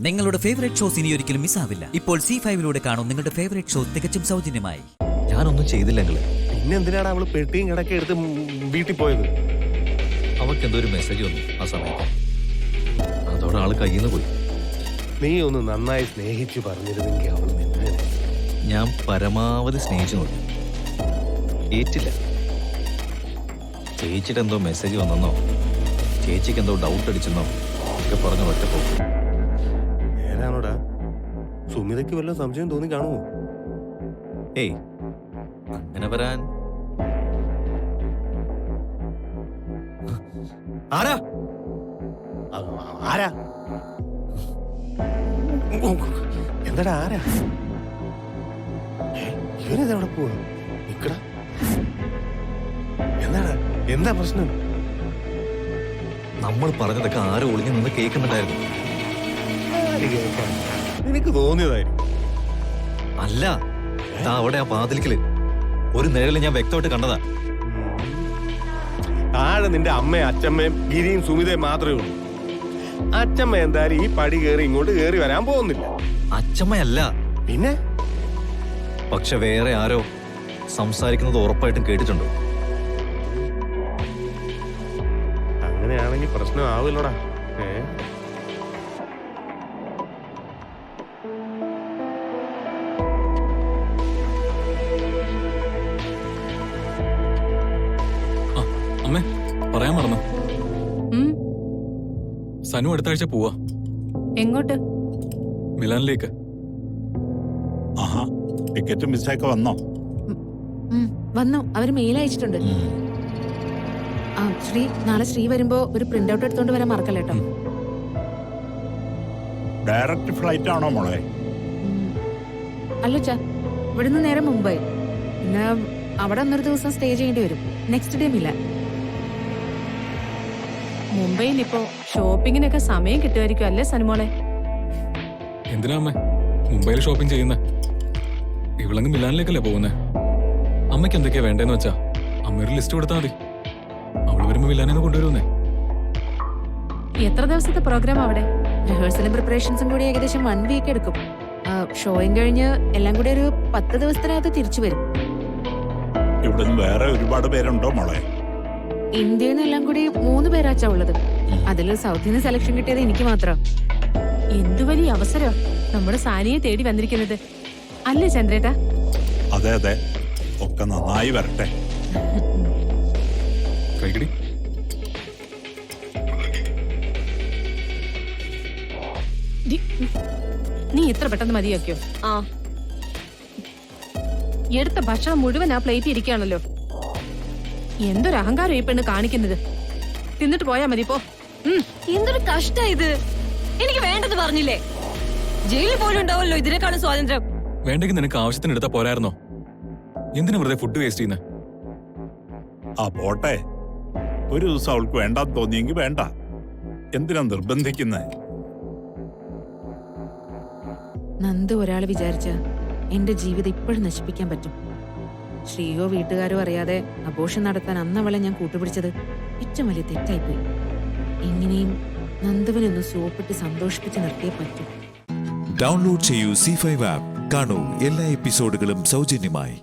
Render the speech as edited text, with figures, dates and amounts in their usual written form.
നിങ്ങളുടെ favourite shows ഇനി ഒരിക്കലും മിസ്സാവില്ല. ഇപ്പോൾ C5 കാണും നിങ്ങളുടെ ഫേവറേറ്റ് ഷോ തികച്ചും സൗജന്യമായി. ഞാനൊന്നും ചെയ്തില്ലെങ്കിൽ പിന്നെ എന്തിനാണ് അവള് പെട്ടിയും കിടക്കെ എടുത്ത് വീട്ടിൽ പോയത്? അവർക്ക് എന്തോ ഒരു മെസ്സേജ് വന്നു ആ സമയത്ത്. അതോടെ ആള് കയ്യിൽ നിന്ന് പോയി. നീ ഒന്ന് നന്നായി സ്നേഹിച്ചു പറഞ്ഞിരുന്നെങ്കിൽ അവൾ നിന്നെ. ഞാൻ പരമാവധി സ്നേഹിച്ചു നോക്കി, ഏറ്റില്ല. ചേച്ചിട്ട് എന്തോ മെസ്സേജ് വന്നെന്നോ ചേച്ചിക്ക് എന്തോ ഡൗട്ട് അടിച്ചെന്നോ ഒക്കെ പറഞ്ഞ് ഒറ്റ പോകും. നേരാണോടാ? സുമിതയ്ക്ക് വല്ല സംശയം തോന്നി കാണുമോ? ഏയ്, അങ്ങനെ വരാൻ. ആരാ ആരാ എന്താടാ ആരാ? ഇവനെവിടെ പോവാ? നിക്കടാ. എന്താടാ, എന്താ പ്രശ്നം? നമ്മൾ പറഞ്ഞതൊക്കെ ആരോ ഒളിഞ്ഞു നിന്ന് കേൾക്കുന്നുണ്ടായിരുന്നു. നിനക്ക് തോന്നിയതായിരിക്കും. അല്ല, അവിടെ ആ പാതിലിക്കല് ഒരു നിഴല് ഞാൻ വ്യക്തമായിട്ട് കണ്ടതാ. താഴെ നിന്റെ അമ്മയും അച്ഛമ്മയും ഗിരിയും സുമിതയും മാത്രമേ ഉള്ളൂ. അച്ഛമ്മ എന്തായാലും ഈ പടി കയറി ഇങ്ങോട്ട് കയറി വരാൻ പോകുന്നില്ല. അച്ഛമ്മയല്ല, പിന്നെ പക്ഷെ വേറെ ആരോ സംസാരിക്കുന്നത് ഉറപ്പായിട്ടും കേട്ടിട്ടുണ്ട്. അങ്ങനെയാണെങ്കിൽ പ്രശ്നം ആവില്ലടാ. അമ്മേ, പറയാൻ മറന്നു. സനു അടുത്ത ആഴ്ച പോവാ. എങ്ങോട്ട്? മിലാനിലേക്ക്. ആഹാ, ടിക്കറ്റ് മിസ്സാക്കി വന്നോ? വന്നു, അവര് മെയിൽ അയച്ചിട്ടുണ്ട്. ശ്രീ, നാളെ ശ്രീ വരുമ്പോ ഒരു പ്രിന്റ് ഔട്ട് എടുത്തോണ്ട് വരാൻ മറക്കല്ലേട്ടോ. ഡയറക്റ്റ് ഫ്ലൈറ്റ് ആണോ മോളെ? അല്ലച്ചാ, ഇവിടുന്ന് നേരെ മുംബൈ. പിന്നെ അവിടെ ഒന്നൊരു ദിവസം സ്റ്റേ ചെയ്യേണ്ടി വരും. Next day Milan. മുംബൈയിൽ ഇപ്പോ ഷോപ്പിങ്ങിനൊക്കെ സമയം കിട്ടുമായിരിക്കും അല്ലേ സനുമോളെ? എന്തിനാ അമ്മേ മുംബൈയിൽ ഷോപ്പിംഗ് ചെയ്യുന്നേ? ഇവളങ്ങ് മിലാനിലേക്കല്ലേ പോകുന്നേ? അമ്മയ്ക്ക് എന്തൊക്കെയാ വേണ്ടേന്ന് വെച്ചാ അമ്മയൊരു ലിസ്റ്റ് കൊടുത്താൽ മതി. അവള് വരുമ്പോ മിലാനിന്ന് കൊണ്ടുവരുന്നേ. എത്ര ദിവസത്തെ പ്രോഗ്രാം അവിടെ? റിഹേഴ്സലും പ്രിപ്പറേഷൻസും കൂടി ഏകദേശം 1 വീക്ക് എടുക്കും. ഷോയും കഴിഞ്ഞ് എല്ലാം കൂടി ഒരു 10 ദിവസത്തിനകത്ത് തിരിച്ചു വരും. ഇവിടുന്ന് വേറെ ഒരുപാട് പേരുണ്ടോ മോളെ? ഇന്ത്യയിൽ നിന്ന് എല്ലാം കൂടി 3 പേരാച്ചാ ഉള്ളത്. അതിൽ സൗത്തിൽ നിന്ന് സെലക്ഷൻ കിട്ടിയത് എനിക്ക് മാത്രം. എന്തു വലിയ അവസരം നമ്മുടെ സാനിയെ തേടി വന്നിരിക്കുന്നത് അല്ലേ ചന്ദ്രേട്ടാ? അതെ അതെ, ഒക്കെ നന്നായി വരട്ടെ. കൈകടി. നീ ഇത്ര പെട്ടെന്ന് മതിയാക്കിയോ? ആ, എടുത്ത ഭക്ഷണം മുഴുവൻ ആ പ്ലേറ്റ് ഇരിക്കുകയാണല്ലോ. എന്തൊരു അഹങ്കാരം ഈ പെണ്ണ് കാണിക്കുന്നത്. തിന്നിട്ട് പോയാ മതി, പോ. എന്തൊരു കഷ്ട ഇത്. എനിക്ക് വേണ്ടത് പറഞ്ഞില്ലേ? ജയിലിൽ പോലും ഉണ്ടാവല്ലോ ഇതിനേക്കാളും സ്വാതന്ത്ര്യം. വേണ്ടെങ്കിൽ നിനക്ക് ആവശ്യത്തിന് എടുത്താ പോരായിരുന്നോ? എന്തിനാ വെറുതെ ഫുഡ് വേസ്റ്റ് ചെയ്യുന്നേ? ആ പോട്ടെ, ഒരു ദിവസം അവൾക്ക് വേണ്ടാന്ന് തോന്നിയെങ്കിൽ വേണ്ട. എന്തിനാ നിർബന്ധിക്കുന്നേ? നന്ദു ഒരാൾ വിചാരിച്ച എന്റെ ജീവിതം ഇപ്പോഴും നശിപ്പിക്കാൻ പറ്റും. ശ്രീയോ വീട്ടുകാരോ അറിയാതെ അബോർഷൻ നടത്താൻ അന്ന് അവളെ ഞാൻ കൂട്ടുപിടിച്ചത് ഏറ്റവും വലിയ തെറ്റായിപ്പോയി. എങ്ങനെയും നന്ദുവിനൊന്ന് സോപ്പിട്ട് സന്തോഷിപ്പിച്ച് നിർത്തിയേ പറ്റൂ. ഡൗൺലോഡ് ചെയ്യൂ C5 ആപ്പ്. കാണൂ എല്ലാ എപ്പിസോഡുകളും സൗജന്യമായി.